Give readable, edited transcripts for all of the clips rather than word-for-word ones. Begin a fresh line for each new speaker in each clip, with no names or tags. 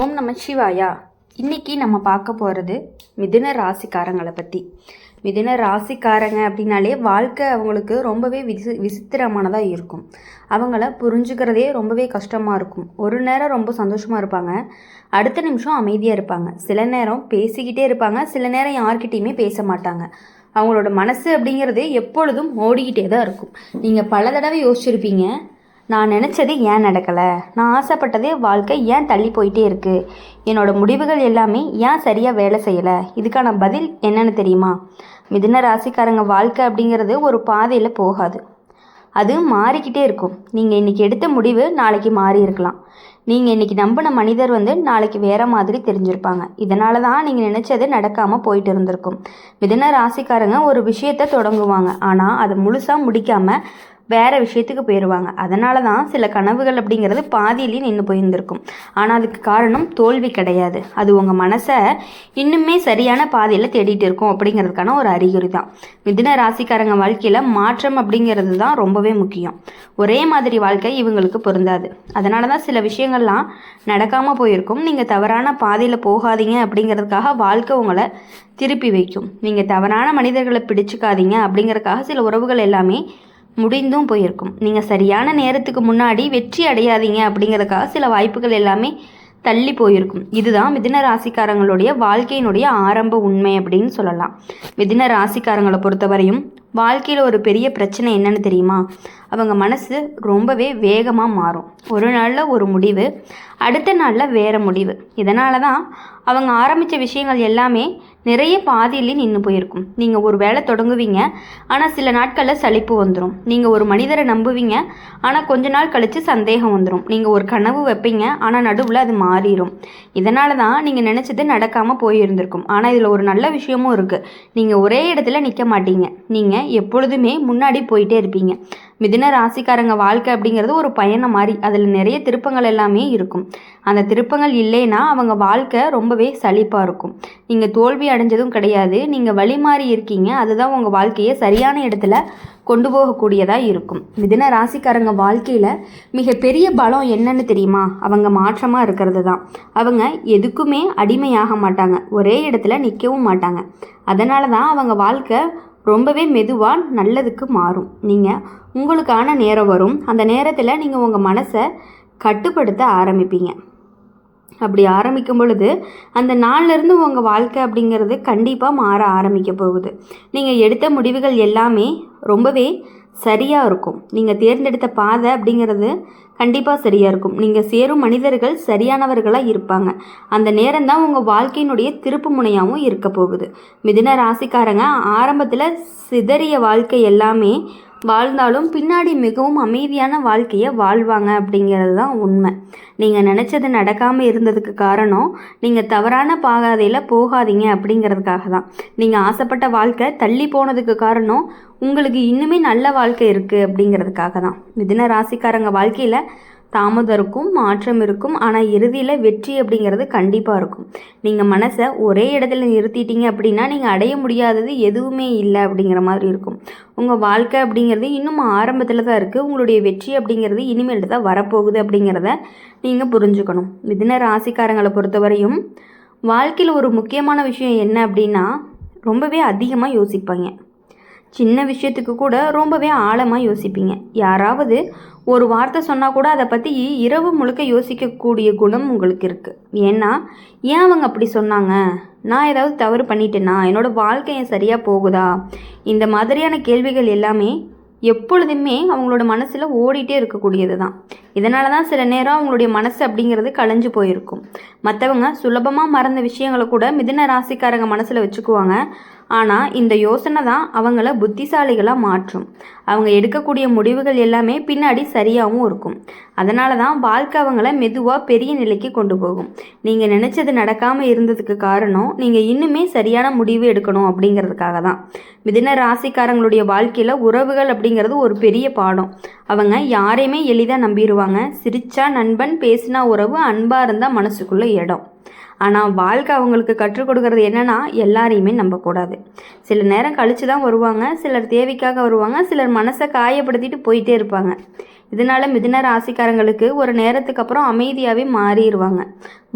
ஓம் நம சிவாயா. இன்றைக்கி நம்ம பார்க்க போகிறது மிதுன ராசிக்காரங்களை பற்றி. மிதுன ராசிக்காரங்க அப்படின்னாலே வாழ்க்கை அவங்களுக்கு ரொம்பவே விசித்திரமானதாக இருக்கும். அவங்கள புரிஞ்சுக்கிறதே ரொம்பவே கஷ்டமாக இருக்கும். ஒரு நேரம் ரொம்ப சந்தோஷமாக இருப்பாங்க, அடுத்த நிமிஷம் அமைதியாக இருப்பாங்க. சில நேரம் பேசிக்கிட்டே இருப்பாங்க, சில நேரம் யார்கிட்டையுமே பேச மாட்டாங்க. அவங்களோட மனசு அப்படிங்கிறது எப்பொழுதும் ஓடிக்கிட்டே தான் இருக்கும். நீங்கள் பல தடவை யோசிச்சிருப்பீங்க, நான் நினச்சது ஏன் நடக்கலை, நான் ஆசைப்பட்டதே வாழ்க்கை ஏன் தள்ளி போயிட்டே இருக்குது, என்னோடய முடிவுகள் எல்லாமே ஏன் சரியாக வேலை செய்யலை. இதுக்கான பதில் என்னென்னு தெரியுமா? மிதுன ராசிக்காரங்க வாழ்க்கை அப்படிங்கிறது ஒரு பாதையில் போகாது, அது மாறிக்கிட்டே இருக்கும். நீங்கள் இன்றைக்கி எடுத்த முடிவு நாளைக்கு மாறி இருக்கலாம். நீங்கள் இன்றைக்கி நம்பின மனிதர் நாளைக்கு வேறு மாதிரி தெரிஞ்சிருப்பாங்க. இதனால தான் நீங்கள் நினச்சது நடக்காமல் போயிட்டு இருந்திருக்கும். மிதுன ராசிக்காரங்க ஒரு விஷயத்தை தொடங்குவாங்க, ஆனால் அதை முழுசாக முடிக்காமல் வேறு விஷயத்துக்கு போயிடுவாங்க. அதனால தான் சில கனவுகள் அப்படிங்கிறது பாதியிலேயே நின்று போயிருந்திருக்கும். ஆனால் அதுக்கு காரணம் தோல்வி கிடையாது, அது உங்கள் மனசை இன்னுமே சரியான பாதையில் தேடிட்டு இருக்கும் அப்படிங்கிறதுக்கான ஒரு அறிகுறி தான். மிதுன ராசிக்காரங்க வாழ்க்கையில் மாற்றம் அப்படிங்கிறது தான் ரொம்பவே முக்கியம். ஒரே மாதிரி வாழ்க்கை இவங்களுக்கு பொருந்தாது. அதனால தான் சில விஷயங்கள்லாம் நடக்காமல் போயிருக்கும். நீங்கள் தவறான பாதையில் போகாதீங்க அப்படிங்கிறதுக்காக வாழ்க்கை உங்களை திருப்பி வைக்கும். நீங்கள் தவறான மனிதர்களை பிடிச்சிக்காதீங்க அப்படிங்கிறதுக்காக சில உறவுகள் எல்லாமே முடிந்தும் போயிருக்கும். நீங்கள் சரியான நேரத்துக்கு முன்னாடி வெற்றி அடையாதீங்க அப்படிங்கிறதுக்காக சில வாய்ப்புகள் எல்லாமே தள்ளி போயிருக்கும். இதுதான் மிதுன ராசிக்காரங்களுடைய வாழ்க்கையினுடைய ஆரம்ப உண்மை அப்படின்னு சொல்லலாம். மிதுன ராசிக்காரங்களை பொறுத்தவரையும் வாழ்க்கையில் ஒரு பெரிய பிரச்சனை என்னன்னு தெரியுமா? அவங்க மனசு ரொம்பவே வேகமாக மாறும். ஒரு நாளில் ஒரு முடிவு, அடுத்த நாளில் வேறு முடிவு. இதனால தான் அவங்க ஆரம்பித்த விஷயங்கள் எல்லாமே நிறைய பாதியிலே நின்று போயிருக்கும். நீங்கள் ஒரு வேலை தொடங்குவீங்க, ஆனால் சில நாட்களில் சலிப்பு வந்துடும். நீங்கள் ஒரு மனிதரை நம்புவீங்க, ஆனால் கொஞ்ச நாள் கழித்து சந்தேகம் வந்துடும். நீங்கள் ஒரு கனவு வைப்பீங்க, ஆனால் நடுவில் அது மாறிடும். இதனால தான் நீங்கள் நினச்சது நடக்காமல் போயிருந்திருக்கும். ஆனால் இதில் ஒரு நல்ல விஷயமும் இருக்குது. நீங்கள் ஒரே இடத்துல நிற்க மாட்டீங்க, நீங்கள் எப்பொழுதுமே முன்னாடி போயிட்டே இருப்பீங்க. மிதுன ராசிக்காரங்க வாழ்க்கை அப்படிங்கிறது ஒரு பயணம் மாதிரி. அதில் நிறைய திருப்பங்கள் எல்லாமே இருக்கும். அந்த திருப்பங்கள் இல்லைன்னா அவங்க வாழ்க்கை ரொம்பவே சலிப்பாக இருக்கும். நீங்கள் தோல்வி அடைஞ்சதும் கிடையாது, நீங்கள் வழி மாறி இருக்கீங்க. அதுதான் உங்கள் வாழ்க்கையை சரியான இடத்துல கொண்டு போகக்கூடியதாக இருக்கும். மிதுன ராசிக்காரங்க வாழ்க்கையில் மிகப்பெரிய பலம் என்னன்னு தெரியுமா? அவங்க மாற்றமாக இருக்கிறது தான். அவங்க எதுக்குமே அடிமையாக மாட்டாங்க, ஒரே இடத்துல நிற்கவும் மாட்டாங்க. அதனால தான் அவங்க வாழ்க்கை ரொம்பவே மெதுவாக நல்லதுக்கு மாறும். நீங்கள் உங்களுக்கான நேரம் வரும், அந்த நேரத்தில் நீங்கள் உங்கள் மனசை கட்டுப்படுத்த ஆரம்பிப்பீங்க. அப்படி ஆரம்பிக்கும் பொழுது அந்த நாள்லேருந்து உங்கள் வாழ்க்கை அப்படிங்கிறது கண்டிப்பாக மாற ஆரம்பிக்க போகுது. நீங்கள் எடுத்த முடிவுகள் எல்லாமே ரொம்பவே சரியாக இருக்கும். நீங்கள் தேர்ந்தெடுத்த பாதை அப்படிங்கிறது கண்டிப்பாக சரியாக இருக்கும். நீங்கள் சேரும் மனிதர்கள் சரியானவர்களாக இருப்பாங்க. அந்த நேரம் தான் உங்கள் வாழ்க்கையினுடைய திருப்பு முனையாகவும் இருக்க போகுது. மிதுன ராசிக்காரங்க ஆரம்பத்தில் சிதறிய வாழ்க்கை எல்லாமே வாழ்ந்தாலும் பின்னாடி மிகவும் அமைதியான வாழ்க்கையை வாழ்வாங்க அப்படிங்கிறது தான் உண்மை. நீங்கள் நினச்சது நடக்காமல் இருந்ததுக்கு காரணம் நீங்கள் தவறான பாதையில் போகாதீங்க அப்படிங்கிறதுக்காக தான். நீங்கள் ஆசைப்பட்ட வாழ்க்கை தள்ளி போனதுக்கு காரணம் உங்களுக்கு இன்னுமே நல்ல வாழ்க்கை இருக்குது அப்படிங்கிறதுக்காக தான். மிதுன ராசிக்காரங்க வாழ்க்கையில் தாமதம் இருக்கும், மாற்றம் இருக்கும், ஆனால் இறுதியில் வெற்றி அப்படிங்கிறது கண்டிப்பாக இருக்கும். நீங்கள் மனசை ஒரே இடத்துல நிறுத்திட்டீங்க அப்படின்னா நீங்கள் அடைய முடியாதது எதுவுமே இல்லை அப்படிங்கிற மாதிரி இருக்கும். உங்கள் வாழ்க்கை அப்படிங்கிறது இன்னும் ஆரம்பத்தில் தான் இருக்குது. உங்களுடைய வெற்றி அப்படிங்கிறது இனிமேல் தான் வரப்போகுது அப்படிங்கிறத நீங்கள் புரிஞ்சுக்கணும். மிதுன ராசிக்காரங்களை பொறுத்தவரையும் வாழ்க்கையில் ஒரு முக்கியமான விஷயம் என்ன அப்படின்னா, ரொம்பவே அதிகமாக யோசிப்பாங்க. சின்ன விஷயத்துக்கு கூட ரொம்பவே ஆழமாக யோசிப்பீங்க. யாராவது ஒரு வார்த்தை சொன்னால் கூட அதை பற்றி இரவு முழுக்க யோசிக்கக்கூடிய குணம் உங்களுக்கு இருக்குது. ஏன்னா ஏன் அவங்க அப்படி சொன்னாங்க, நான் ஏதாவது தவறு பண்ணிட்டேன்னா, என்னோடய வாழ்க்கை ஏன் சரியாக போகுதா, இந்த மாதிரியான கேள்விகள் எல்லாமே எப்பொழுதுமே அவங்களோட மனசில் ஓடிட்டே இருக்கக்கூடியது தான். இதனால தான் சில நேரம் அவங்களுடைய மனசு அப்படிங்கிறது கலைஞ்சு போயிருக்கும். மற்றவங்க சுலபமாக மறந்த விஷயங்களை கூட மிதுன ராசிக்காரங்க மனசில் வச்சுக்குவாங்க. ஆனால் இந்த யோசனை தான் அவங்கள புத்திசாலிகளாக மாற்றும். அவங்க எடுக்கக்கூடிய முடிவுகள் எல்லாமே பின்னாடி சரியாகவும் இருக்கும். அதனால தான் வாழ்க்கை அவங்கள மெதுவாக பெரிய நிலைக்கு கொண்டு போகும். நீங்கள் நினச்சது நடக்காமல் இருந்ததுக்கு காரணம் நீங்கள் இன்னுமே சரியான முடிவு எடுக்கணும் அப்படிங்கிறதுக்காக தான். மிதுன ராசிக்காரங்களுடைய வாழ்க்கையில் உறவுகள் அப்படிங்கிறது ஒரு பெரிய பாடம். அவங்க யாரையுமே எளிதாக நம்பிடுவாங்க. சிரிச்சா நண்பன், பேசினா உறவு, அன்பாக இருந்தால் மனசுக்குள்ளே இடம். ஆனால் வாழ்க்கை அவங்களுக்கு கற்றுக் கொடுக்கறது என்னென்னா, எல்லாரையுமே நம்பக்கூடாது. சில நேரம் கழித்து தான் வருவாங்க, சிலர் தேவைக்காக வருவாங்க, சிலர் மனசை காயப்படுத்திட்டு போயிட்டே இருப்பாங்க. இதனால் மிதுன ராசிக்காரங்களுக்கு ஒரு நேரத்துக்கு அப்புறம் அமைதியாகவே மாறிடுவாங்க.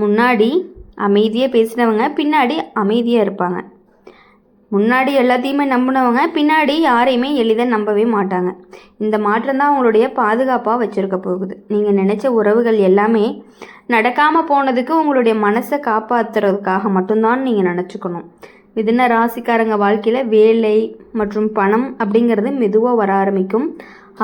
முன்னாடி அமைதியாக பேசினவங்க பின்னாடி அமைதியாக இருப்பாங்க. முன்னாடி எல்லாத்தையுமே நம்பினவங்க பின்னாடி யாரையுமே எளிதாக நம்பவே மாட்டாங்க. இந்த மாற்றம் தான் அவங்களுடைய பாதுகாப்பாக வச்சுருக்க போகுது. நீங்கள் நினச்ச உறவுகள் எல்லாமே நடக்காமல் போனதுக்கு உங்களுடைய மனசை காப்பாற்றுறதுக்காக மட்டும்தான் நீங்கள் நினச்சிக்கணும். மிதுன ராசிக்காரங்க வாழ்க்கையில் வேலை மற்றும் பணம் அப்படிங்கிறது மெதுவாக வர ஆரம்பிக்கும்.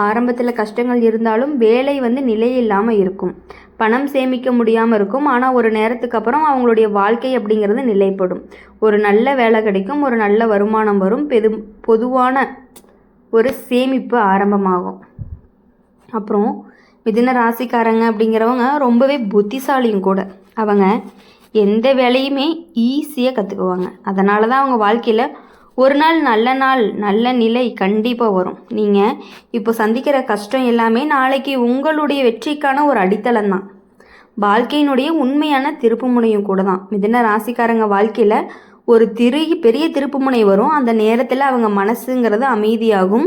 ஆரம்பத்தில் கஷ்டங்கள் இருந்தாலும் வேலை நிலை இல்லாமல் இருக்கும். பணம் சேமிக்க முடியாமல் இருக்கும். ஆனால் ஒரு நேரத்துக்கு அப்புறம் அவங்களுடைய வாழ்க்கை அப்படிங்கிறது நிலைப்படும். ஒரு நல்ல வேலை கிடைக்கும், ஒரு நல்ல வருமானம் வரும், பொதுவான ஒரு சேமிப்பு ஆரம்பமாகும். அப்புறம் மிதுன ராசிக்காரங்க அப்படிங்கிறவங்க ரொம்பவே புத்திசாலியும் கூட. அவங்க எந்த வேலையுமே ஈஸியாக கற்றுக்குவாங்க. அதனால தான் அவங்க வாழ்க்கையில் ஒரு நாள் நல்ல நிலை கண்டிப்பாக வரும். நீங்கள் இப்போ சந்திக்கிற கஷ்டம் எல்லாமே நாளைக்கு உங்களுடைய வெற்றிக்கான ஒரு அடித்தளம் தான். வாழ்க்கையினுடைய உண்மையான திருப்புமுனையும் கூட தான். மிதுன ராசிக்காரங்க வாழ்க்கையில் ஒரு பெரிய திருப்புமுனை வரும். அந்த நேரத்தில் அவங்க மனசுங்கிறது அமைதியாகும்.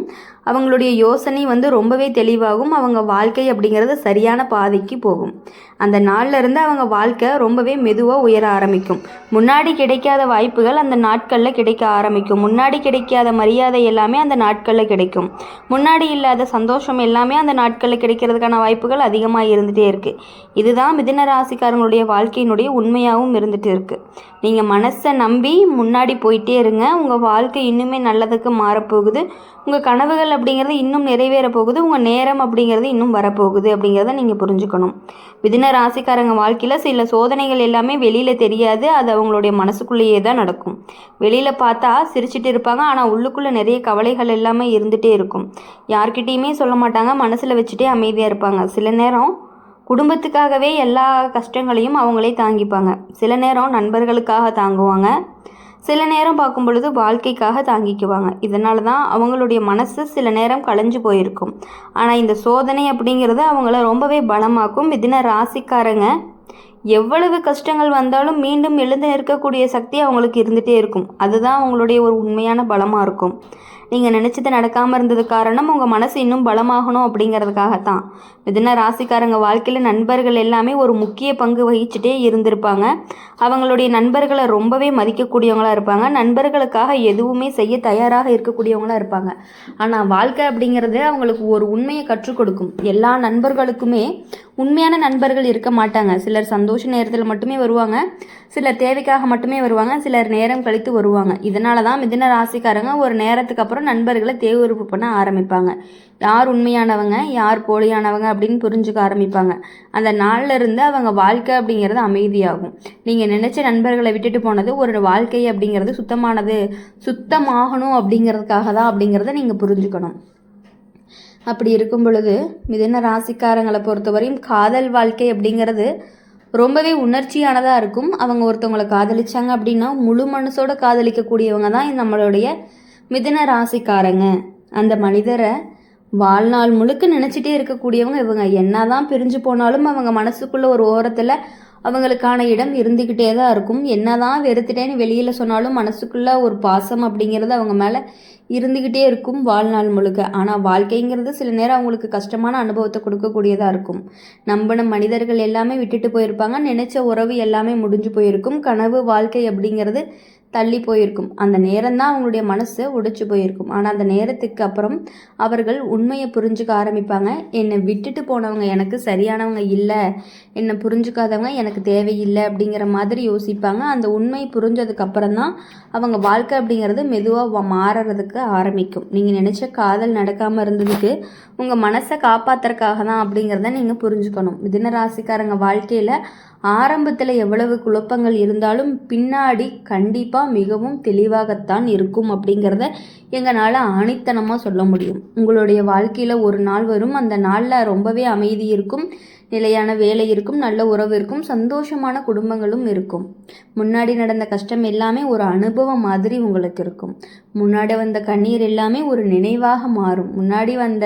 அவங்களுடைய யோசனை ரொம்பவே தெளிவாகும். அவங்க வாழ்க்கை அப்படிங்கிறது சரியான பாதைக்கு போகும். அந்த நாளில் இருந்து அவங்க வாழ்க்கை ரொம்பவே மெதுவாக உயர ஆரம்பிக்கும். முன்னாடி கிடைக்காத வாய்ப்புகள் அந்த நாட்களில் கிடைக்க ஆரம்பிக்கும். முன்னாடி கிடைக்காத மரியாதை எல்லாமே அந்த நாட்களில் கிடைக்கும். முன்னாடி இல்லாத சந்தோஷம் எல்லாமே அந்த நாட்களில் கிடைக்கிறதுக்கான வாய்ப்புகள் அதிகமாக இருந்துகிட்டே இருக்குது. இதுதான் மிதுன ராசிக்காரங்களுடைய வாழ்க்கையினுடைய உண்மையாகவும் இருந்துகிட்டு இருக்குது. நீங்கள் மனசை நம்பி முன்னாடி போயிட்டே இருங்க. உங்கள் வாழ்க்கை இன்னுமே நல்லதுக்கு மாறப்போகுது. உங்கள் கனவுகள் அப்படிங்கிறது இன்னும் நிறைவேற போகுது. உங்கள் நேரம் அப்படிங்கிறது இன்னும் வரப்போகுது அப்படிங்கிறத நீங்கள் புரிஞ்சுக்கணும். மிதுன ராசிக்காரங்க வாழ்க்கையில் சில சோதனைகள் எல்லாமே வெளியில் தெரியாது. அது அவங்களுடைய மனசுக்குள்ளேயே தான் நடக்கும். வெளியில் பார்த்தா சிரிச்சிட்டு இருப்பாங்க, ஆனால் உள்ளுக்குள்ளே நிறைய கவலைகள் எல்லாமே இருந்துகிட்டே இருக்கும். யார்கிட்டையுமே சொல்ல மாட்டாங்க, மனசில் வச்சுட்டே அமைதியாக இருப்பாங்க. சில நேரம் குடும்பத்துக்காகவே எல்லா கஷ்டங்களையும் அவங்களே தாங்கிப்பாங்க. சில நேரம் நண்பர்களுக்காக தாங்குவாங்க. சில நேரம் பார்க்கும் பொழுது வாழ்க்கைக்காக தாங்கிக்குவாங்க. இதனால தான் அவங்களுடைய மனசு சில நேரம் களைஞ்சு போயிருக்கும். ஆனால் இந்த சோதனை அப்படிங்கிறது அவங்கள ரொம்பவே பலமாக்கும். மிதுன ராசிக்காரங்க எவ்வளவு கஷ்டங்கள் வந்தாலும் மீண்டும் எழுந்து நிற்கக்கூடிய சக்தி அவங்களுக்கு இருந்துகிட்டே இருக்கும். அதுதான் அவங்களுடைய ஒரு உண்மையான பலமாக இருக்கும். நீங்கள் நினச்சது நடக்காமல் இருந்தது காரணம் உங்கள் மனசு இன்னும் பலமாகணும் அப்படிங்கிறதுக்காகத்தான். மிதுன ராசிக்காரங்க வாழ்க்கையில் நண்பர்கள் எல்லாமே ஒரு முக்கிய பங்கு வகிச்சுட்டே இருந்திருப்பாங்க. அவங்களுடைய நண்பர்களை ரொம்பவே மதிக்கக்கூடியவங்களாக இருப்பாங்க. நண்பர்களுக்காக எதுவுமே செய்ய தயாராக இருக்கக்கூடியவங்களாக இருப்பாங்க. ஆனால் வாழ்க்கை அப்படிங்கிறது அவங்களுக்கு ஒரு உண்மையை கற்றுக் கொடுக்கும். எல்லா நண்பர்களுக்குமே உண்மையான நண்பர்கள் இருக்க மாட்டாங்க. சிலர் சந்தோஷ நேரத்தில் மட்டுமே வருவாங்க, சிலர் தேவைக்காக மட்டுமே வருவாங்க, சிலர் நேரம் கழித்து வருவாங்க. இதனால தான் மிதுன ராசிக்காரங்க ஒரு நேரத்துக்கு அப்புறம் நண்பர்களை தேர்வு பண்ண ஆரம்பிப்பாங்க. யார் உண்மையானவங்க யார் போலியானவங்க அப்படின்னு புரிஞ்சுக்க ஆரம்பிப்பாங்க. அந்த நாளில் இருந்து அவங்க வாழ்க்கை அப்படிங்கிறது அமைதியாகும். நீங்கள் நினச்ச நண்பர்களை விட்டுட்டு போனது ஒரு வாழ்க்கை அப்படிங்கிறது சுத்தமாகணும் அப்படிங்கிறதுக்காக தான் அப்படிங்கிறத நீங்கள் புரிஞ்சுக்கணும். அப்படி இருக்கும் பொழுது மிதுன ராசிக்காரங்களை பொறுத்தவரையும் காதல் வாழ்க்கை அப்படிங்கிறது ரொம்பவே உணர்ச்சியானதாக இருக்கும். அவங்க ஒருத்தவங்களை காதலிச்சாங்க அப்படின்னா முழு மனசோட காதலிக்கக்கூடியவங்க தான் நம்மளுடைய மிதுன ராசிக்காரங்க. அந்த மனிதரை வாழ்நாள் முழுக்க நினச்சிட்டே இருக்கக்கூடியவங்க இவங்க. என்னதான் பிரிஞ்சு போனாலும் அவங்க மனசுக்குள்ள ஒரு ஓரத்தில் அவங்களுக்கான இடம் இருந்துக்கிட்டே தான் இருக்கும். என்னதான் வெறுத்துட்டேன்னு வெளியில் சொன்னாலும் மனசுக்குள்ள ஒரு பாசம் அப்படிங்கிறது அவங்க மேலே இருந்துக்கிட்டே இருக்கும் வாழ்நாள் முழுக்க. ஆனால் வாழ்க்கைங்கிறது சில நேரம் அவங்களுக்கு கஷ்டமான அனுபவத்தை கொடுக்கக்கூடியதாக இருக்கும். நம்பின மனிதர்கள் எல்லாமே விட்டுட்டு போயிருப்பாங்க. நினைச்ச உறவு எல்லாமே முடிஞ்சு போயிருக்கும். கனவு வாழ்க்கை அப்படிங்கிறது தள்ளி போயிருக்கும். அந்த நேரம் தான் அவங்களுடைய மனசு உடைச்சு போயிருக்கும். ஆனால் அந்த நேரத்துக்கு அப்புறம் அவர்கள் உண்மையை புரிஞ்சுக்க ஆரம்பிப்பாங்க. என்னை விட்டுட்டு போனவங்க எனக்கு சரியானவங்க இல்லை, என்னை புரிஞ்சுக்காதவங்க எனக்கு தேவையில்லை அப்படிங்கிற மாதிரி யோசிப்பாங்க. அந்த உண்மை புரிஞ்சதுக்கு அப்புறம் தான் அவங்க வாழ்க்கை அப்படிங்கிறது மெதுவாக மாறுறதுக்கு ஆரம்பிக்கும். நீங்கள் நினச்ச காதல் நடக்காமல் இருந்ததுக்கு உங்கள் மனசை காப்பாற்றுறதுக்காக தான் அப்படிங்கிறத நீங்கள் புரிஞ்சுக்கணும். மிதுன ராசிக்காரங்க வாழ்க்கையில் ஆரம்பத்தில் எவ்வளவு குழப்பங்கள் இருந்தாலும் பின்னாடி கண்டிப்பாக மிகவும் தெளிவாகத்தான் இருக்கும் அப்படிங்கிறத எங்களால் ஆணித்தனமாக சொல்ல முடியும். உங்களுடைய வாழ்க்கையில் ஒரு நாள் வரும், அந்த நாளில் ரொம்பவே அமைதி இருக்கும், நிலையான வேலை இருக்கும், நல்ல உறவு இருக்கும், சந்தோஷமான குடும்பங்களும் இருக்கும். முன்னாடி நடந்த கஷ்டம் எல்லாமே ஒரு அனுபவம் மாதிரி உங்களுக்கு இருக்கும். முன்னாடி வந்த கண்ணீர் எல்லாமே ஒரு நினைவாக மாறும். முன்னாடி வந்த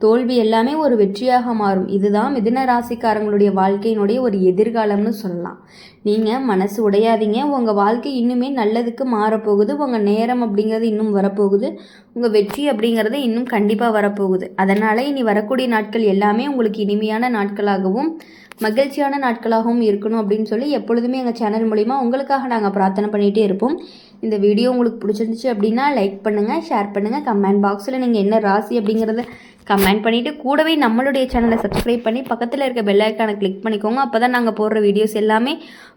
தோல்வி எல்லாமே ஒரு வெற்றியாக மாறும். இதுதான் மிதுன ராசிக்காரங்களுடைய வாழ்க்கையினுடைய ஒரு எதிர்காலம்னு சொல்லலாம். நீங்கள் மனசு உடையாதீங்க. உங்கள் வாழ்க்கை இன்னுமே நல்லதுக்கு மாறப்போகுது. உங்கள் நேரம் அப்படிங்கிறது இன்னும் வரப்போகுது. உங்கள் வெற்றி அப்படிங்கிறது இன்னும் கண்டிப்பாக வரப்போகுது. அதனால் இனி வரக்கூடிய நாட்கள் எல்லாமே உங்களுக்கு இனிமையான நாட்களாகவும் மகிழ்ச்சியான நாட்களாகவும் இருக்கணும் அப்படின்னு சொல்லி எப்பொழுதுமே எங்கள் சேனல் மூலிமா உங்களுக்காக நாங்கள் பிரார்த்தனை பண்ணிகிட்டே இருப்போம். இந்த வீடியோ உங்களுக்கு பிடிச்சிருந்துச்சு அப்படின்னா லைக் பண்ணுங்கள், ஷேர் பண்ணுங்கள். கமெண்ட் பாக்ஸில் நீங்கள் என்ன ராசி அப்படிங்கிறத கமெண்ட் பண்ணிவிட்டு கூடவே நம்மளுடைய சேனலை சப்ஸ்கிரைப் பண்ணி பக்கத்தில் இருக்க பெல் ஐக்கானை கிளிக் பண்ணிக்கோங்க. அப்போ தான் நாங்கள் போடுற வீடியோஸ் எல்லாமே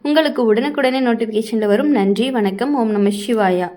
உங்களுக்கு உடனுக்குடனே நோட்டிஃபிகேஷனில் வரும். நன்றி, வணக்கம். ஓம் நம சிவாயா.